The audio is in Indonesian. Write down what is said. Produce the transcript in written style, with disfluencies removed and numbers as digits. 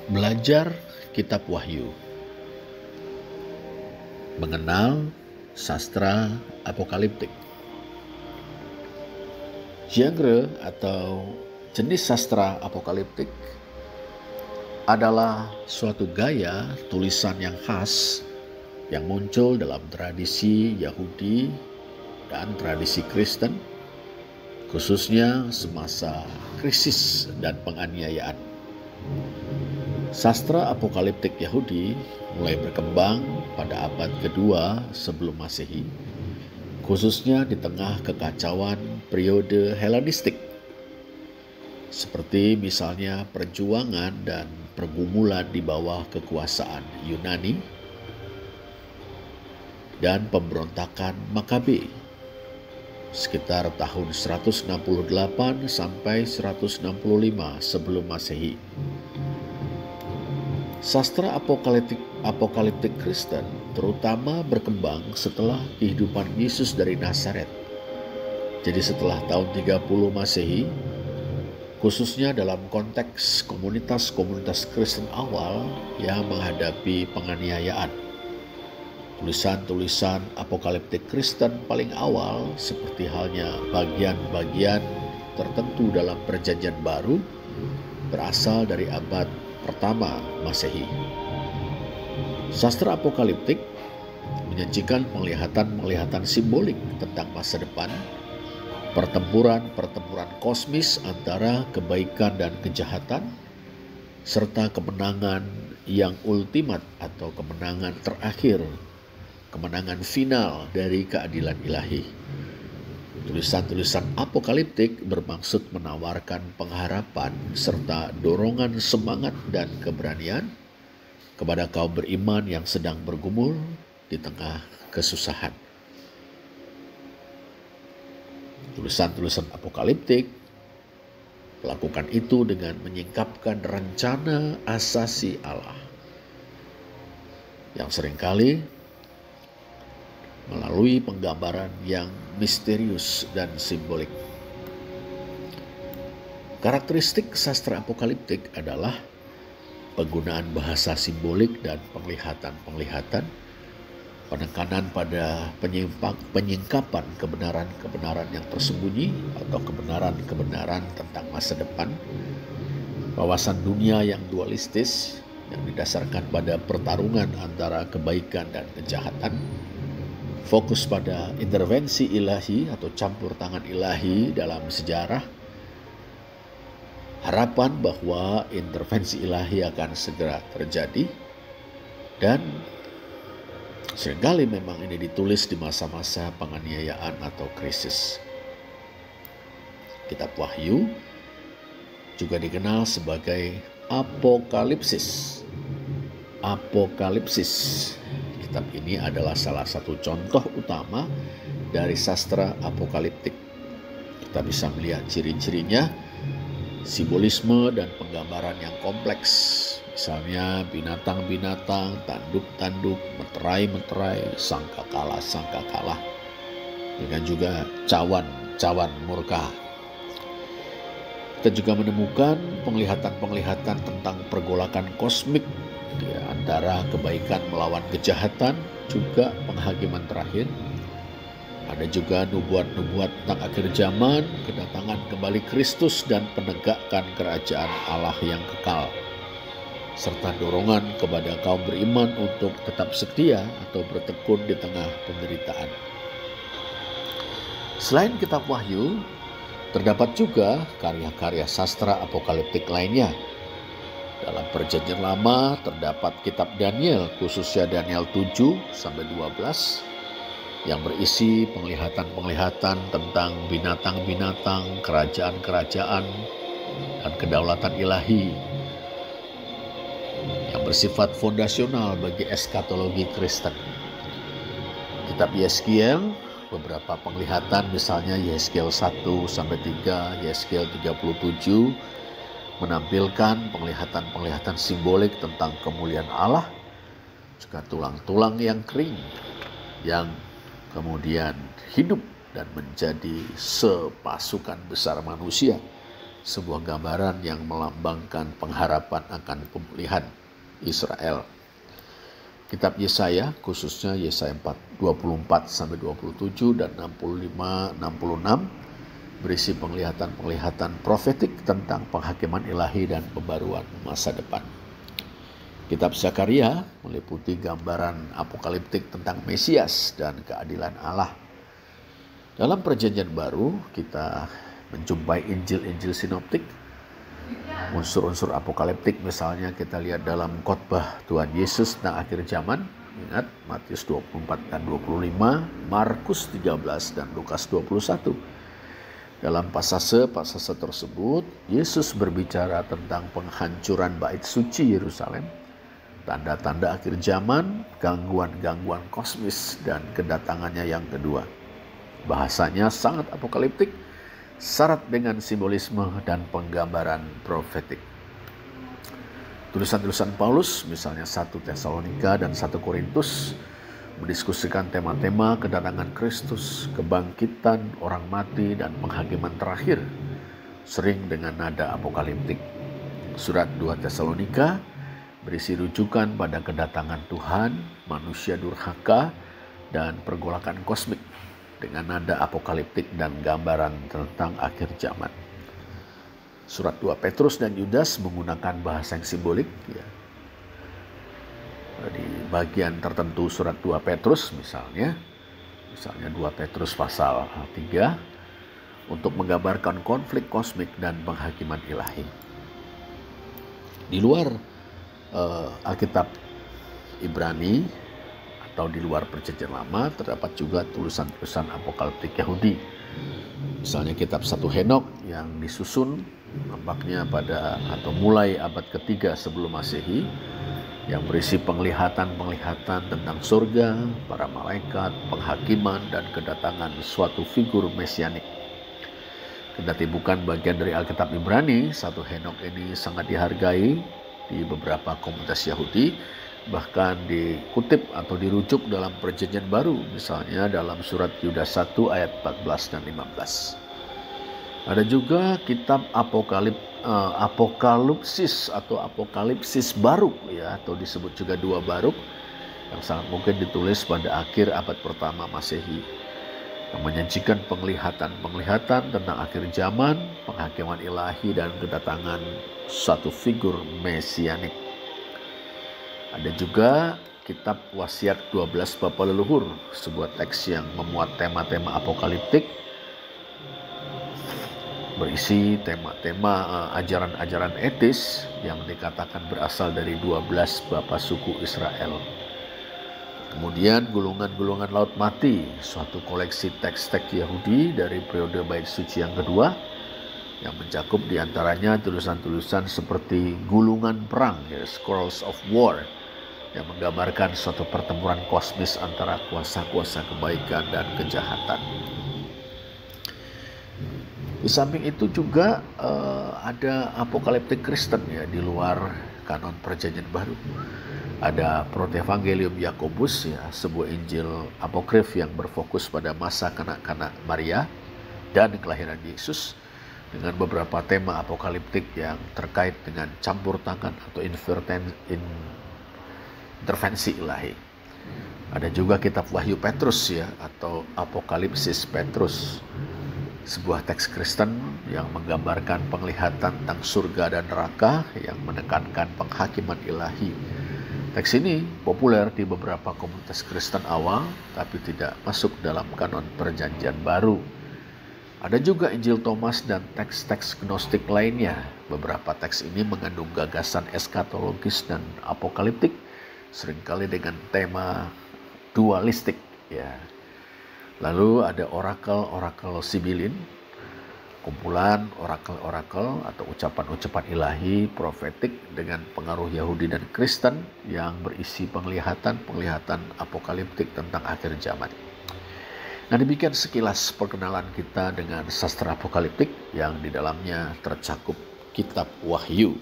Belajar Kitab Wahyu, mengenal sastra apokaliptik. Genre atau jenis sastra apokaliptik adalah suatu gaya tulisan yang khas yang muncul dalam tradisi Yahudi dan tradisi Kristen, khususnya semasa krisis dan penganiayaan. Sastra apokaliptik Yahudi mulai berkembang pada abad kedua sebelum Masehi, khususnya di tengah kekacauan periode Helenistik, seperti misalnya perjuangan dan pergumulan di bawah kekuasaan Yunani dan pemberontakan Makabe sekitar tahun 168 sampai 165 sebelum Masehi. Sastra apokaliptik Kristen terutama berkembang setelah kehidupan Yesus dari Nazaret. Jadi setelah tahun 30 Masehi, khususnya dalam konteks komunitas-komunitas Kristen awal yang menghadapi penganiayaan. Tulisan-tulisan apokaliptik Kristen paling awal seperti halnya bagian-bagian tertentu dalam Perjanjian Baru berasal dari abad pertama Masehi. Sastra apokaliptik menyajikan penglihatan-penglihatan simbolik tentang masa depan, pertempuran-pertempuran kosmis antara kebaikan dan kejahatan, serta kemenangan yang ultimat atau kemenangan terakhir, kemenangan final dari keadilan ilahi. Tulisan-tulisan apokaliptik bermaksud menawarkan pengharapan serta dorongan semangat dan keberanian kepada kaum beriman yang sedang bergumul di tengah kesusahan. Tulisan-tulisan apokaliptik melakukan itu dengan menyingkapkan rencana asasi Allah yang seringkali melalui penggambaran yang misterius dan simbolik. Karakteristik sastra apokaliptik adalah penggunaan bahasa simbolik dan penglihatan-penglihatan, penekanan pada penyingkapan kebenaran-kebenaran yang tersembunyi atau kebenaran-kebenaran tentang masa depan, wawasan dunia yang dualistis yang didasarkan pada pertarungan antara kebaikan dan kejahatan, fokus pada intervensi ilahi atau campur tangan ilahi dalam sejarah, harapan bahwa intervensi ilahi akan segera terjadi, dan seringkali memang ini ditulis di masa-masa penganiayaan atau krisis. Kitab Wahyu juga dikenal sebagai apokalipsis. Kitab ini adalah salah satu contoh utama dari sastra apokaliptik. Kita bisa melihat ciri-cirinya, simbolisme dan penggambaran yang kompleks. Misalnya binatang-binatang, tanduk-tanduk, meterai-meterai, sangkakala, dengan juga cawan murka. Kita juga menemukan penglihatan-penglihatan tentang pergolakan kosmik antara kebaikan melawan kejahatan, juga penghakiman terakhir. Ada juga nubuat-nubuat tentang akhir zaman, kedatangan kembali Kristus dan penegakan kerajaan Allah yang kekal, serta dorongan kepada kaum beriman untuk tetap setia atau bertekun di tengah penderitaan. Selain kitab Wahyu, terdapat juga karya-karya sastra apokaliptik lainnya. Dalam Perjanjian Lama terdapat kitab Daniel, khususnya Daniel 7-12, yang berisi penglihatan-penglihatan tentang binatang-binatang, kerajaan-kerajaan, dan kedaulatan ilahi yang bersifat fondasional bagi eskatologi Kristen. Kitab Yeskiel, beberapa penglihatan misalnya Yeskiel 1-3, Yeskiel 37, menampilkan penglihatan-penglihatan simbolik tentang kemuliaan Allah, juga tulang-tulang yang kering yang kemudian hidup dan menjadi sepasukan besar manusia sebuah gambaran yang melambangkan pengharapan akan pemulihan Israel. Kitab Yesaya, khususnya Yesaya 24-27 dan 65-66, berisi penglihatan-penglihatan profetik tentang penghakiman ilahi dan pembaruan masa depan. Kitab Zakaria meliputi gambaran apokaliptik tentang Mesias dan keadilan Allah. Dalam Perjanjian Baru, kita menjumpai Injil-Injil sinoptik, unsur-unsur apokaliptik. Misalnya kita lihat dalam khotbah Tuhan Yesus tentang akhir zaman, ingat Matius 24 dan 25, Markus 13 dan Lukas 21. Dalam pasase tersebut, Yesus berbicara tentang penghancuran bait suci Yerusalem, tanda-tanda akhir zaman, gangguan-gangguan kosmis, dan kedatangannya yang kedua. Bahasanya sangat apokaliptik, syarat dengan simbolisme dan penggambaran profetik. Tulisan-tulisan Paulus, misalnya 1 Tesalonika dan 1 Korintus, mendiskusikan tema-tema kedatangan Kristus, kebangkitan orang mati, dan penghakiman terakhir, sering dengan nada apokaliptik. Surat 2 Tesalonika berisi rujukan pada kedatangan Tuhan, manusia durhaka, dan pergolakan kosmik dengan nada apokaliptik dan gambaran tentang akhir zaman. Surat 2 Petrus dan Yudas menggunakan bahasa yang simbolik. Di bagian tertentu surat 2 Petrus misalnya 2 Petrus pasal 3, untuk menggambarkan konflik kosmik dan penghakiman ilahi. Di luar Alkitab Ibrani atau di luar Perjanjian Lama terdapat juga tulisan-tulisan apokaliptik Yahudi. Misalnya kitab 1 Henok yang disusun nampaknya pada atau mulai abad ketiga sebelum Masehi, yang berisi penglihatan-penglihatan tentang surga, para malaikat, penghakiman, dan kedatangan suatu figur mesianik. Kendati bukan bagian dari Alkitab Ibrani, 1 Henok ini sangat dihargai di beberapa komunitas Yahudi, bahkan dikutip atau dirujuk dalam Perjanjian Baru, misalnya dalam surat Yudas 1 ayat 14 dan 15. Ada juga kitab Apokalipsis atau Apokalipsis Baruk, atau disebut juga 2 Baruk, yang sangat mungkin ditulis pada akhir abad pertama Masehi, yang menyajikan penglihatan-penglihatan tentang akhir zaman, penghakiman ilahi, dan kedatangan satu figur mesianik. Ada juga kitab Wasiat 12 Bapa Leluhur, sebuah teks yang memuat tema-tema apokaliptik, berisi tema-tema ajaran-ajaran etis yang dikatakan berasal dari 12 bapa suku Israel. Kemudian Gulungan-Gulungan Laut Mati, suatu koleksi teks-teks Yahudi dari periode bait suci yang kedua, yang mencakup diantaranya tulisan-tulisan seperti gulungan perang, Scrolls of War, yang menggambarkan suatu pertempuran kosmis antara kuasa-kuasa kebaikan dan kejahatan. Di samping itu juga ada apokaliptik Kristen di luar kanon Perjanjian Baru. Ada Protevangelium Yakobus, sebuah Injil apokrif yang berfokus pada masa kanak-kanak Maria dan kelahiran Yesus, dengan beberapa tema apokaliptik yang terkait dengan campur tangan atau intervensi ilahi. Ada juga kitab Wahyu Petrus atau Apokalipsis Petrus, sebuah teks Kristen yang menggambarkan penglihatan tentang surga dan neraka yang menekankan penghakiman ilahi. Teks ini populer di beberapa komunitas Kristen awal, tapi tidak masuk dalam kanon Perjanjian Baru. Ada juga Injil Thomas dan teks-teks gnostik lainnya. Beberapa teks ini mengandung gagasan eskatologis dan apokaliptik, seringkali dengan tema dualistik. Lalu ada orakel Sibilin, kumpulan orakel-orakel atau ucapan-ucapan ilahi profetik dengan pengaruh Yahudi dan Kristen yang berisi penglihatan-penglihatan apokaliptik tentang akhir zaman. Nah, demikian sekilas perkenalan kita dengan sastra apokaliptik yang di dalamnya tercakup kitab Wahyu.